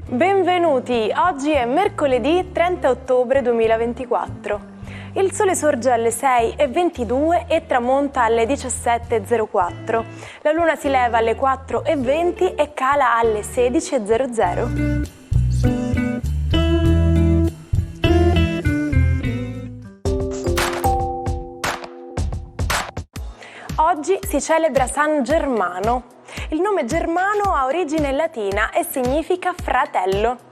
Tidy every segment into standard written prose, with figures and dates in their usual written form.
Benvenuti, oggi è mercoledì 30 ottobre 2024. Il sole sorge alle 6:22 e tramonta alle 17:04. La luna si leva alle 4:20 e cala alle 16:00. Oggi si celebra San Germano. Il nome Germano ha origine latina e significa fratello.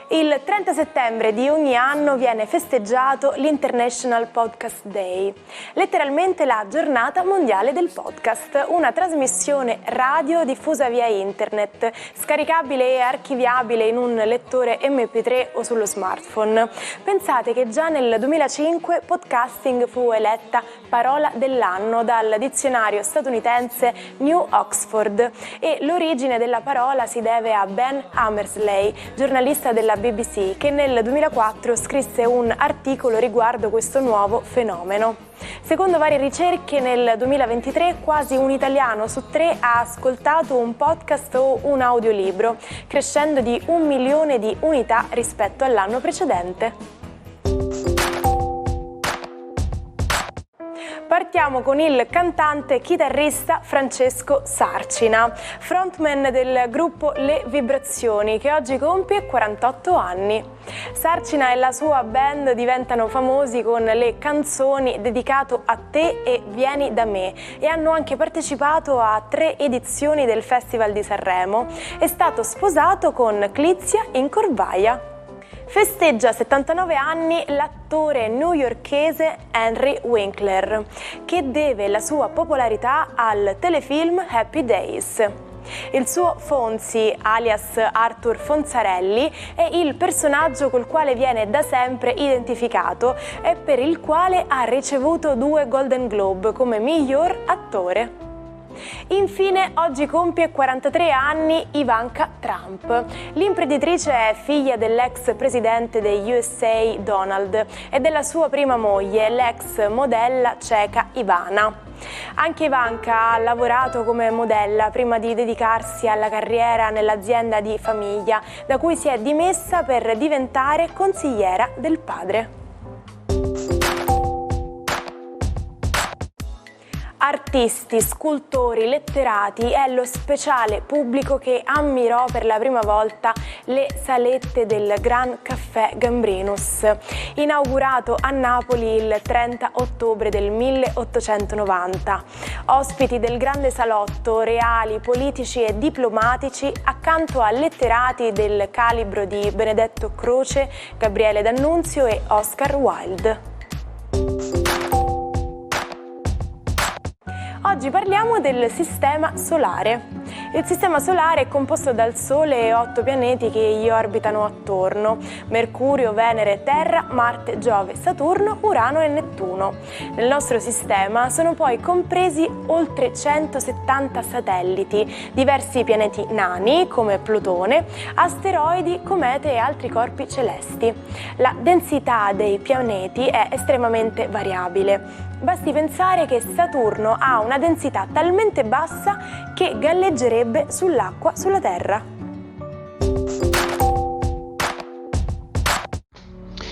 Il 30 settembre di ogni anno viene festeggiato l'International Podcast Day, letteralmente la giornata mondiale del podcast, una trasmissione radio diffusa via internet, scaricabile e archiviabile in un lettore MP3 o sullo smartphone. Pensate che già nel 2005 podcasting fu eletta parola dell'anno dal dizionario statunitense New Oxford e l'origine della parola si deve a Ben Hammersley, giornalista della BBC, che nel 2004 scrisse un articolo riguardo questo nuovo fenomeno. Secondo varie ricerche, nel 2023 quasi un italiano su 3 ha ascoltato un podcast o un audiolibro, crescendo di 1 milione di unità rispetto all'anno precedente. Partiamo con il cantante e chitarrista Francesco Sarcina, frontman del gruppo Le Vibrazioni, che oggi compie 48 anni. Sarcina e la sua band diventano famosi con le canzoni Dedicato a te e Vieni da me e hanno anche partecipato a 3 edizioni del Festival di Sanremo. È stato sposato con Clizia in Corvaia. Festeggia 79 anni l'attore newyorkese Henry Winkler, che deve la sua popolarità al telefilm Happy Days. Il suo Fonzi, alias Arthur Fonzarelli, è il personaggio col quale viene da sempre identificato e per il quale ha ricevuto 2 Golden Globe come miglior attore. Infine, oggi compie 43 anni Ivanka Trump. L'imprenditrice è figlia dell'ex presidente degli USA Donald e della sua prima moglie, l'ex modella ceca Ivana. Anche Ivanka ha lavorato come modella prima di dedicarsi alla carriera nell'azienda di famiglia, da cui si è dimessa per diventare consigliera del padre. Artisti, scultori, letterati è lo speciale pubblico che ammirò per la prima volta le salette del Gran Caffè Gambrinus, inaugurato a Napoli il 30 ottobre del 1890. Ospiti del grande salotto, reali, politici e diplomatici, accanto a letterati del calibro di Benedetto Croce, Gabriele D'Annunzio e Oscar Wilde. Oggi parliamo del Sistema Solare. Il Sistema Solare è composto dal Sole e 8 pianeti che gli orbitano attorno: Mercurio, Venere, Terra, Marte, Giove, Saturno, Urano e Nettuno. Nel nostro sistema sono poi compresi oltre 170 satelliti, diversi pianeti nani come Plutone, asteroidi, comete e altri corpi celesti. La densità dei pianeti è estremamente variabile. Basti pensare che Saturno ha una densità talmente bassa che galleggerebbe sull'acqua sulla Terra.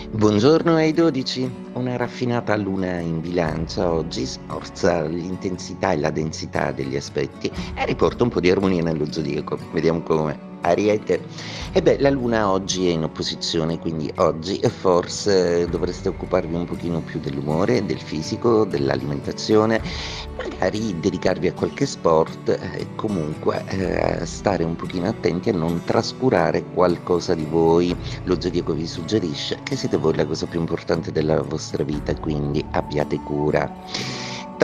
Buongiorno ai 12. Una raffinata luna in bilancia oggi sforza l'intensità e la densità degli aspetti e riporta un po' di armonia nello zodiaco. Vediamo come. Ariete. La luna oggi è in opposizione, quindi oggi forse dovreste occuparvi un pochino più dell'umore, del fisico, dell'alimentazione, magari dedicarvi a qualche sport e comunque stare un pochino attenti a non trascurare qualcosa di voi. Lo zodiaco vi suggerisce che siete voi la cosa più importante della vostra vita, quindi abbiate cura.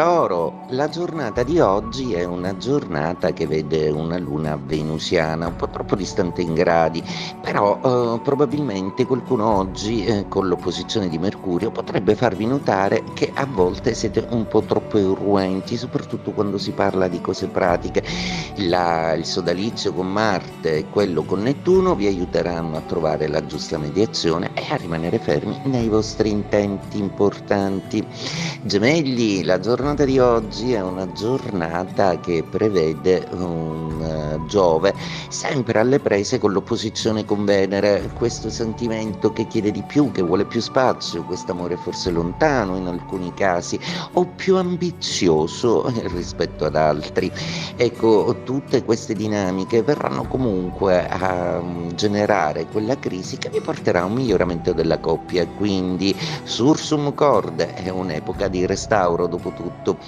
Toro, la giornata di oggi è una giornata che vede una luna venusiana, un po' troppo distante in gradi, però probabilmente qualcuno oggi con l'opposizione di Mercurio potrebbe farvi notare che a volte siete un po' troppo irruenti, soprattutto quando si parla di cose pratiche. Il sodalizio con Marte e quello con Nettuno vi aiuteranno a trovare la giusta mediazione e a rimanere fermi nei vostri intenti importanti. Gemelli, la giornata di oggi è una giornata che prevede un Giove sempre alle prese con l'opposizione con Venere, questo sentimento che chiede di più, che vuole più spazio, quest'amore forse lontano in alcuni casi o più ambizioso rispetto ad altri. Ecco, tutte queste dinamiche verranno comunque a generare quella crisi che vi porterà a un miglioramento della coppia, quindi Sursum Corde è un'epoca di restauro dopo tutto.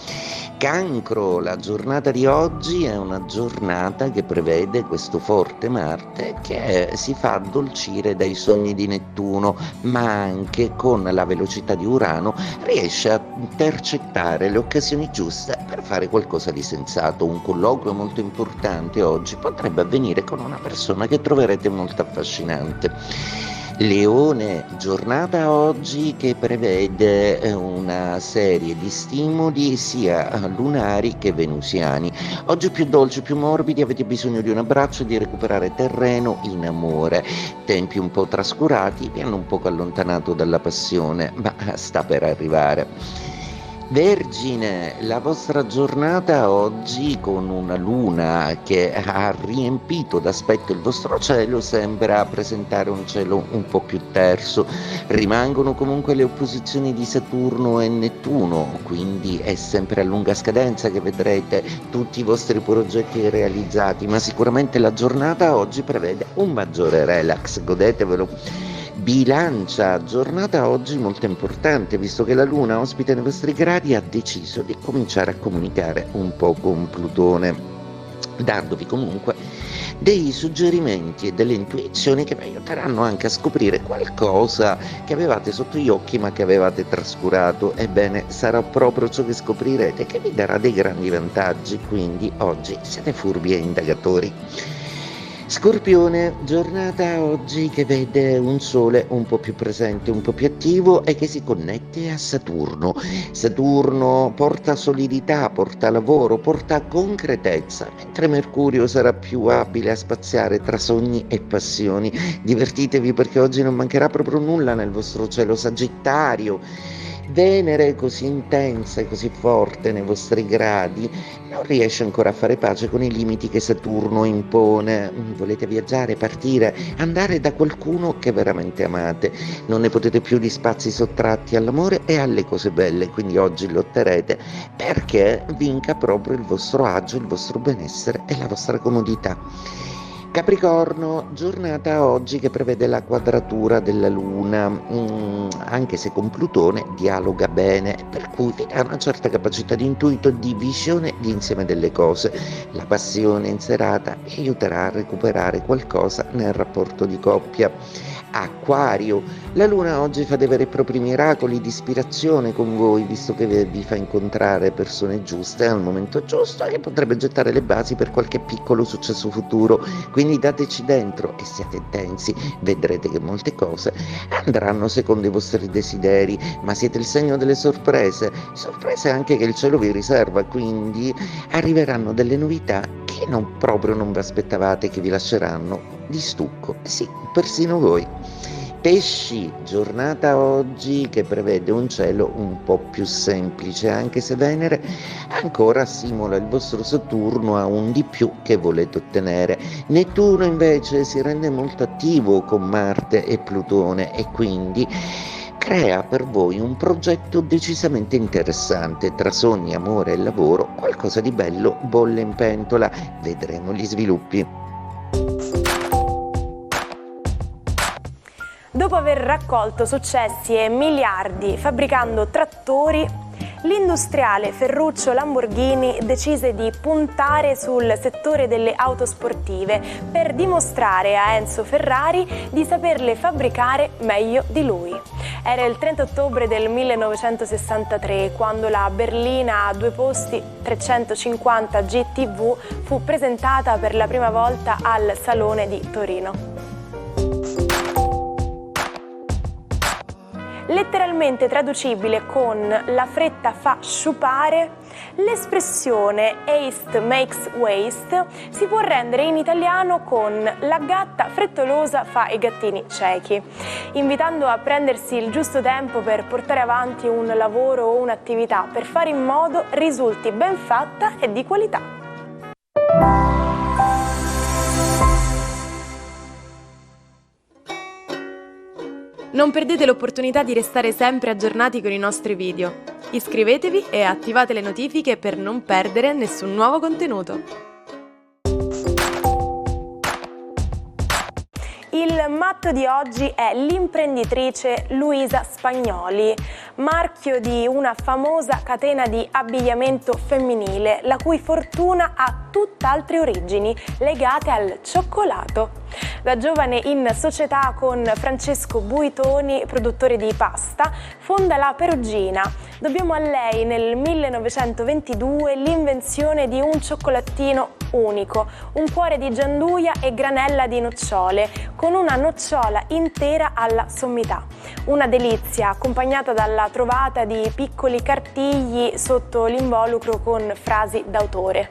Cancro, la giornata di oggi è una giornata che prevede questo forte Marte che si fa addolcire dai sogni di Nettuno, ma anche con la velocità di Urano riesce a intercettare le occasioni giuste per fare qualcosa di sensato. Un colloquio molto importante oggi potrebbe avvenire con una persona che troverete molto affascinante. Leone, giornata oggi che prevede una serie di stimoli sia lunari che venusiani. Oggi più dolci, più morbidi, avete bisogno di un abbraccio e di recuperare terreno in amore. Tempi un po' trascurati vi hanno un poco allontanato dalla passione, ma sta per arrivare. Vergine, la vostra giornata oggi con una luna che ha riempito d'aspetto il vostro cielo sembra presentare un cielo un po' più terso. Rimangono comunque le opposizioni di Saturno e Nettuno, quindi è sempre a lunga scadenza che vedrete tutti i vostri progetti realizzati, ma sicuramente la giornata oggi prevede un maggiore relax, godetevelo. Bilancia, giornata oggi molto importante, visto che la Luna ospita nei vostri gradi ha deciso di cominciare a comunicare un po' con Plutone, dandovi comunque dei suggerimenti e delle intuizioni che vi aiuteranno anche a scoprire qualcosa che avevate sotto gli occhi ma che avevate trascurato. Ebbene, sarà proprio ciò che scoprirete che vi darà dei grandi vantaggi, quindi oggi siete furbi e indagatori. Scorpione, giornata oggi che vede un sole un po' più presente, un po' più attivo e che si connette a Saturno. Saturno porta solidità, porta lavoro, porta concretezza, mentre Mercurio sarà più abile a spaziare tra sogni e passioni. Divertitevi perché oggi non mancherà proprio nulla nel vostro cielo Sagittario. Venere, così intensa e così forte nei vostri gradi, non riesce ancora a fare pace con i limiti che Saturno impone. Volete viaggiare, partire, andare da qualcuno che veramente amate. Non ne potete più di spazi sottratti all'amore e alle cose belle, quindi oggi lotterete perché vinca proprio il vostro agio, il vostro benessere e la vostra comodità. Capricorno, giornata oggi che prevede la quadratura della Luna, anche se con Plutone dialoga bene, per cui vi dà una certa capacità di intuito, di visione di insieme delle cose. La passione in serata vi aiuterà a recuperare qualcosa nel rapporto di coppia. Acquario, la Luna oggi fa dei veri e propri miracoli di ispirazione con voi, visto che vi fa incontrare persone giuste al momento giusto e che potrebbe gettare le basi per qualche piccolo successo futuro. Quindi dateci dentro e siate intensi, vedrete che molte cose andranno secondo i vostri desideri, ma siete il segno delle sorprese anche che il cielo vi riserva, quindi arriveranno delle novità che non vi aspettavate, che vi lasceranno di stucco, sì, persino voi. Pesci, giornata oggi che prevede un cielo un po' più semplice, anche se Venere ancora simula il vostro Saturno a un di più che volete ottenere. Nettuno invece si rende molto attivo con Marte e Plutone e quindi crea per voi un progetto decisamente interessante. Tra sogni, amore e lavoro qualcosa di bello bolle in pentola, vedremo gli sviluppi. Dopo aver raccolto successi e miliardi fabbricando trattori, l'industriale Ferruccio Lamborghini decise di puntare sul settore delle auto sportive per dimostrare a Enzo Ferrari di saperle fabbricare meglio di lui. Era il 30 ottobre del 1963 quando la berlina a 2 posti 350 GTV fu presentata per la prima volta al Salone di Torino. Letteralmente traducibile con "la fretta fa sciupare", l'espressione "haste makes waste" si può rendere in italiano con "la gatta frettolosa fa i gattini ciechi", invitando a prendersi il giusto tempo per portare avanti un lavoro o un'attività per fare in modo risulti ben fatta e di qualità. Non perdete l'opportunità di restare sempre aggiornati con i nostri video. Iscrivetevi e attivate le notifiche per non perdere nessun nuovo contenuto. Il matto di oggi è l'imprenditrice Luisa Spagnoli, marchio di una famosa catena di abbigliamento femminile, la cui fortuna ha tutt'altre origini legate al cioccolato. Da giovane in società con Francesco Buitoni, produttore di pasta, fonda la Perugina. Dobbiamo a lei nel 1922 l'invenzione di un cioccolatino unico, un cuore di gianduia e granella di nocciole, con una nocciola intera alla sommità. Una delizia accompagnata dalla trovata di piccoli cartigli sotto l'involucro con frasi d'autore.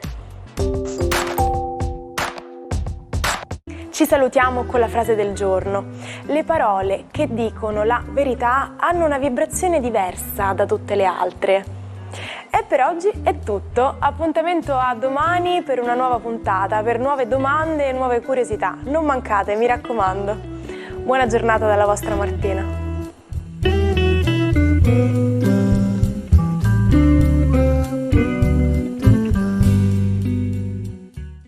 Ci salutiamo con la frase del giorno. Le parole che dicono la verità hanno una vibrazione diversa da tutte le altre. E per oggi è tutto. Appuntamento a domani per una nuova puntata, per nuove domande e nuove curiosità. Non mancate, mi raccomando. Buona giornata dalla vostra Martina.